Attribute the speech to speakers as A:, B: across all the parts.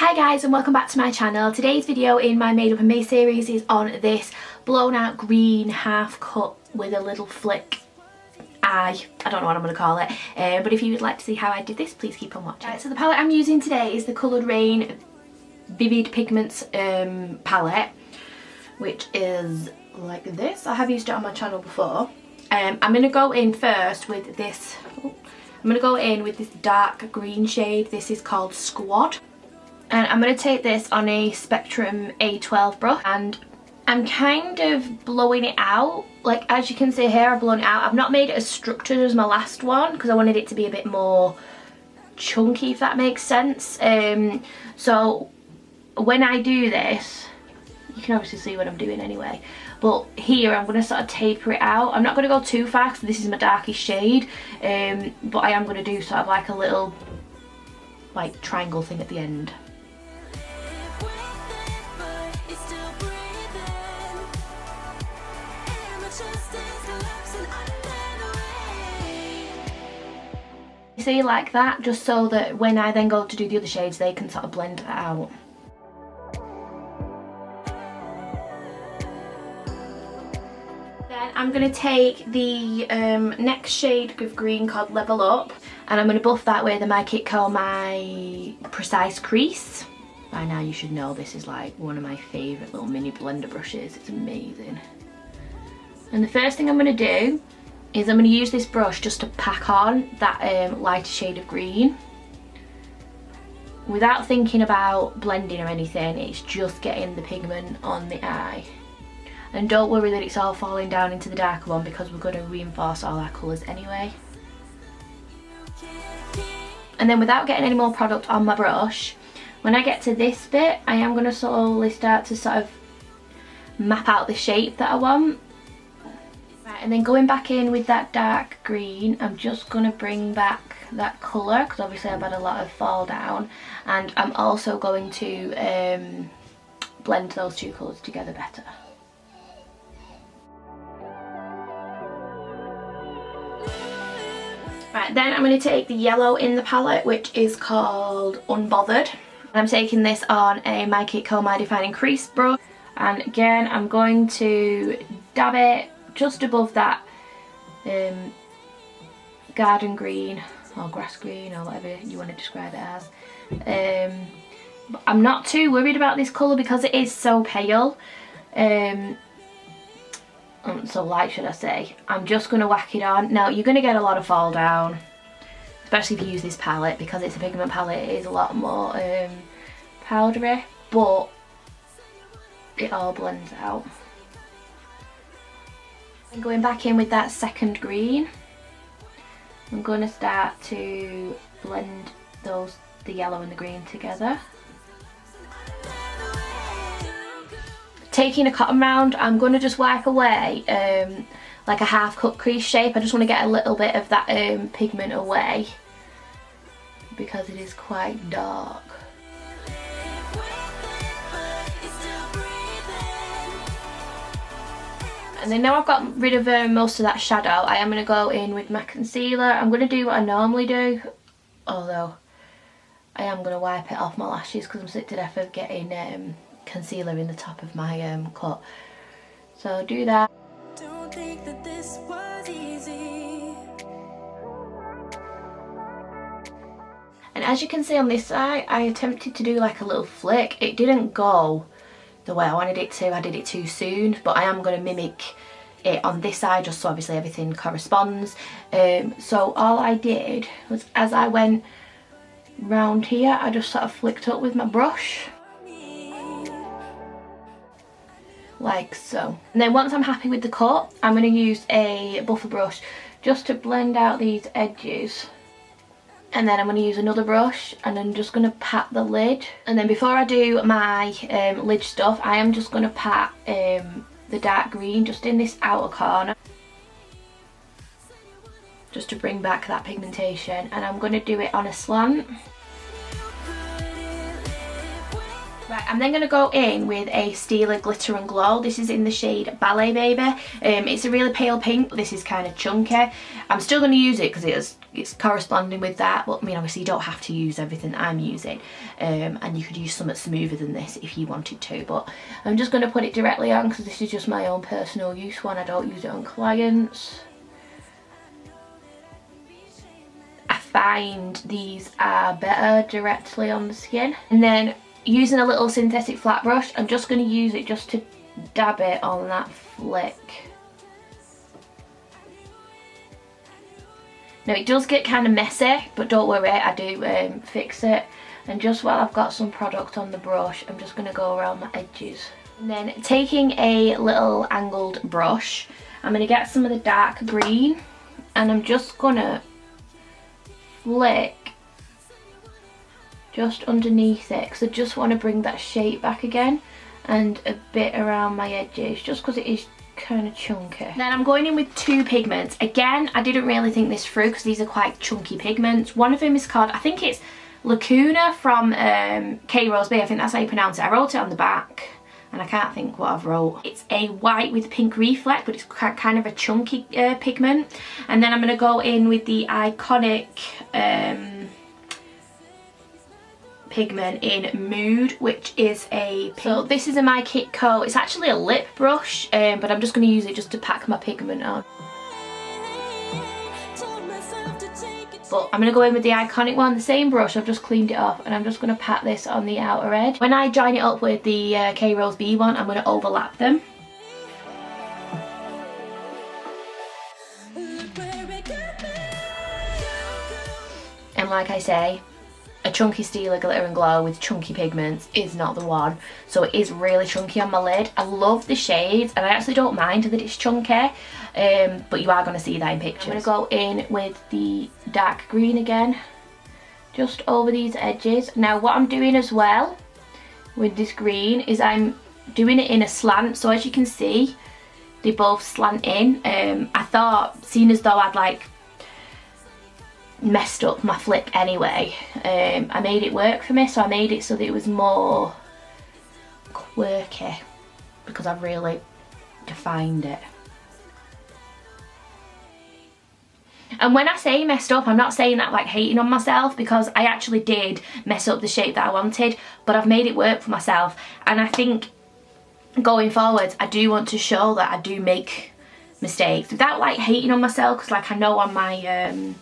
A: Hi guys and welcome back to my channel. Today's video in my Made Up in May series is on this blown out green half cut with a little flick eye. I don't know what I'm going to call it, but if you would like to see how I did this, please keep on watching. Right, so the palette I'm using today is the Coloured Rain Vivid Pigments palette, which is like this. I have used it on my channel before. I'm going to go in first with this. I'm going to go in with this dark green shade. This is called Squad. And I'm going to take this on a Spectrum A12 brush and I'm kind of blowing it out. Like, as you can see here, I've blown it out. I've not made it as structured as my last one because I wanted it to be a bit more chunky, if that makes sense. So when I do this, you can obviously see what I'm doing anyway. But here I'm going to sort of taper it out. I'm not going to go too far because this is my darkest shade. But I am going to do sort of like a little like triangle thing at the end. See, like that, just so that when I then go to do the other shades they can sort of blend that out. Then I'm going to take the next shade of green called Level Up and I'm going to buff that with the My Kit My Precise Crease. By now you should know this is like one of my favourite little mini blender brushes. It's amazing. And the first thing I'm going to do is I'm going to use this brush just to pack on that lighter shade of green. Without thinking about blending or anything, it's just getting the pigment on the eye. And don't worry that it's all falling down into the darker one because we're going to reinforce all our colours anyway. And then without getting any more product on my brush, when I get to this bit, I am going to slowly start to sort of map out the shape that I want. Right, and then going back in with that dark green, I'm just going to bring back that colour because obviously I've had a lot of fall down, and I'm also going to blend those two colours together better. Right, then I'm going to take the yellow in the palette, which is called Unbothered. I'm taking this on a My Kit My Defining Crease brush, and again I'm going to dab it just above that garden green or grass green or whatever you want to describe it as. But I'm not too worried about this colour because it is so pale, so light should I say. I'm just going to whack it on. Now you're going to get a lot of fall down, especially if you use this palette because it's a pigment palette. It is a lot more powdery, but it all blends out. And going back in with that second green, I'm going to start to blend the yellow and the green together. Taking a cotton round, I'm going to just wipe away like a half cut crease shape. I just want to get a little bit of that pigment away because it is quite dark. And then now I've got rid of most of that shadow, I am going to go in with my concealer. I'm going to do what I normally do, although I am going to wipe it off my lashes because I'm sick to death of getting concealer in the top of my cut. So do that. Don't think that this was easy. And as you can see on this side, I attempted to do like a little flick. It didn't go the way I wanted it to. I did it too soon, but I am going to mimic it on this side just so obviously everything corresponds. So all I did was, as I went round here, I just sort of flicked up with my brush like so. And then once I'm happy with the cut, I'm going to use a buffer brush just to blend out these edges. And then I'm going to use another brush and I'm just going to pat the lid. And then before I do my lid stuff, I am just going to pat the dark green just in this outer corner, just to bring back that pigmentation. And I'm going to do it on a slant. Right, I'm then going to go in with a Stila Glitter and Glow. This is in the shade Ballet Baby. It's a really pale pink. This is kind of chunky. I'm still going to use it because it has it's corresponding with that. But I mean, obviously you don't have to use everything that I'm using, and you could use something smoother than this if you wanted to, but I'm just going to put it directly on because this is just my own personal use one. I don't use it on clients. I find these are better directly on the skin. And then using a little synthetic flat brush, I'm just going to use it just to dab it on that flick. Now it does get kind of messy, but don't worry, I do fix it. And just while I've got some product on the brush, I'm just going to go around my edges. And then taking a little angled brush, I'm going to get some of the dark green, and I'm just going to flick just underneath it, because I just want to bring that shape back again, and a bit around my edges, just because it is kind of chunky. Then I'm going in with two pigments. Again, I didn't really think this through because these are quite chunky pigments. One of them is called, I think it's Lacuna from K Rose Bay. I think that's how you pronounce it. I wrote it on the back and I can't think what I've wrote. It's a white with pink reflect, but it's kind of a chunky pigment. And then I'm going to go in with the iconic pigment in Mood, which is a pink. So this is a My Kit Co. It's actually a lip brush, but I'm just going to use it just to pack my pigment on. But I'm going to go in with the iconic one, the same brush, I've just cleaned it off, and I'm just going to pat this on the outer edge. When I join it up with the K Rose B one, I'm going to overlap them. And like I say, a chunky Stila Glitter and Glow with chunky pigments is not the one. So it is really chunky on my lid. I love the shades and I actually don't mind that it's chunky, but you are going to see that in pictures. I'm going to go in with the dark green again, just over these edges. Now what I'm doing as well with this green is I'm doing it in a slant, so as you can see they both slant in. I thought, seeing as though I'd like messed up my flick anyway, I made it work for me, so I made it so that it was more quirky because I've really defined it. And when I say messed up, I'm not saying that like hating on myself, because I actually did mess up the shape that I wanted, but I've made it work for myself. And I think going forwards I do want to show that I do make mistakes without like hating on myself, because like I know on my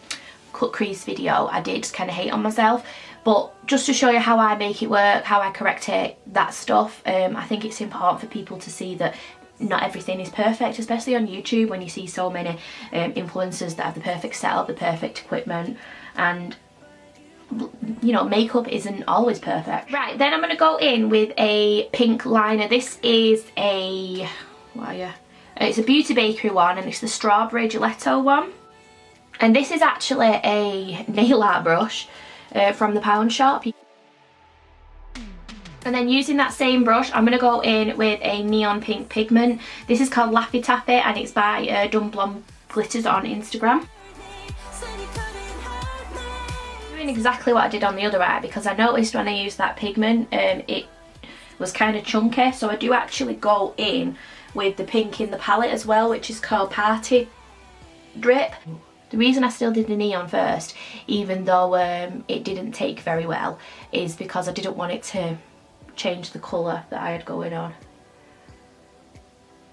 A: cut crease video I did kind of hate on myself, but just to show you how I make it work, how I correct it, that stuff. I think it's important for people to see that not everything is perfect, especially on YouTube when you see so many influencers that have the perfect setup, the perfect equipment, and you know, makeup isn't always perfect. Right, then I'm going to go in with a pink liner. This is a, it's a Beauty Bakery one, and it's the Strawberry Gelato one. And this is actually a nail art brush from the Pound Shop. And then using that same brush, I'm going to go in with a neon pink pigment. This is called Laffy Taffy, and it's by Dumb Blonde Glitters on Instagram. Doing exactly what I did on the other eye, because I noticed when I used that pigment it was kind of chunky, so I do actually go in with the pink in the palette as well, which is called Party Drip. The reason I still did the neon first, even though it didn't take very well, is because I didn't want it to change the colour that I had going on.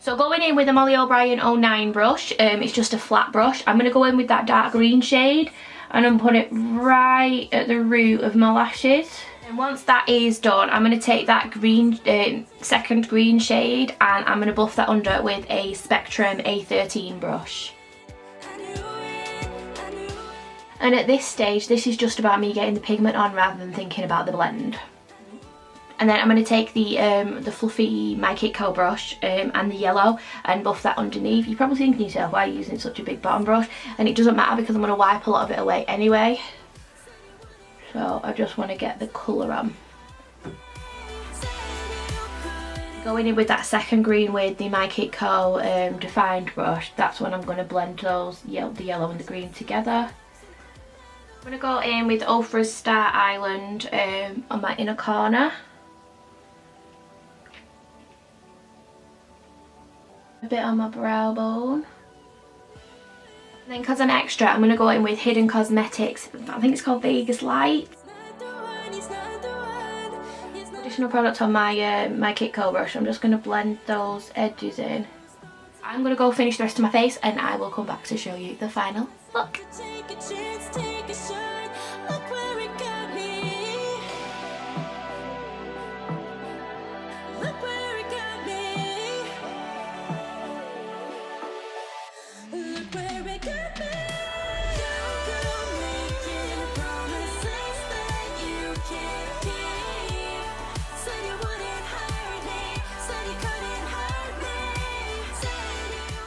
A: So going in with a Molly O'Brien 09 brush, it's just a flat brush. I'm going to go in with that dark green shade, and I'm putting it right at the root of my lashes. And once that is done, I'm going to take that green, second green shade, and I'm going to buff that under with a Spectrum A13 brush. And at this stage, this is just about me getting the pigment on rather than thinking about the blend. And then I'm going to take the fluffy My Kit Co brush and the yellow and buff that underneath. You're probably thinking to yourself, why are you using such a big bottom brush? And it doesn't matter because I'm going to wipe a lot of it away anyway. So I just want to get the colour on. Going in with that second green with the My Kit Co defined brush, that's when I'm going to blend those, the yellow and the green together. I'm going to go in with Ofra's Star Island on my inner corner. A bit on my brow bone. And then because I'm extra, I'm going to go in with Hidden Cosmetics, I think it's called Vegas Light. Additional product on my my Kit Co brush. I'm just going to blend those edges in. I'm going to go finish the rest of my face and I will come back to show you the final look.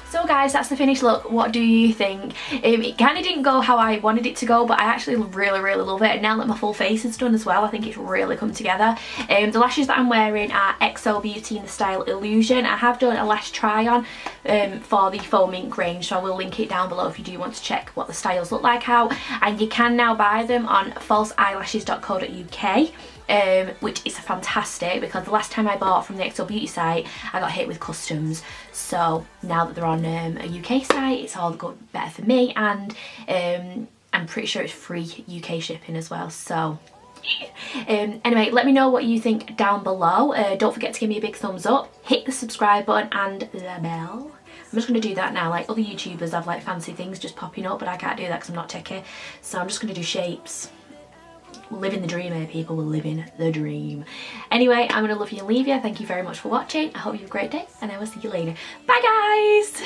A: So guys, that's the finished look. What do you think? It kind of didn't go how I wanted it to go, but I actually really love it. And now that my full face is done as well, I think it's really come together. The lashes that I'm wearing are XO Beauty in the style Illusion. I have done a lash try on for the Faux Mink range, so I will link it down below if you do want to check what the styles look like out. And you can now buy them on falseeyelashes.co.uk. Which is fantastic because the last time I bought from the XO Beauty site I got hit with customs, so now that they're on a UK site it's all better for me, and I'm pretty sure it's free UK shipping as well. So anyway, let me know what you think down below. Don't forget to give me a big thumbs up, hit the subscribe button and the bell. I'm just going to do that now. Like other YouTubers have like fancy things just popping up, but I can't do that because I'm not techie, so I'm just going to do shapes. Living the dream here, people. We're living the dream. Anyway, I'm gonna love you and leave you. Thank you very much for watching. I hope you have a great day and I will see you later. Bye guys.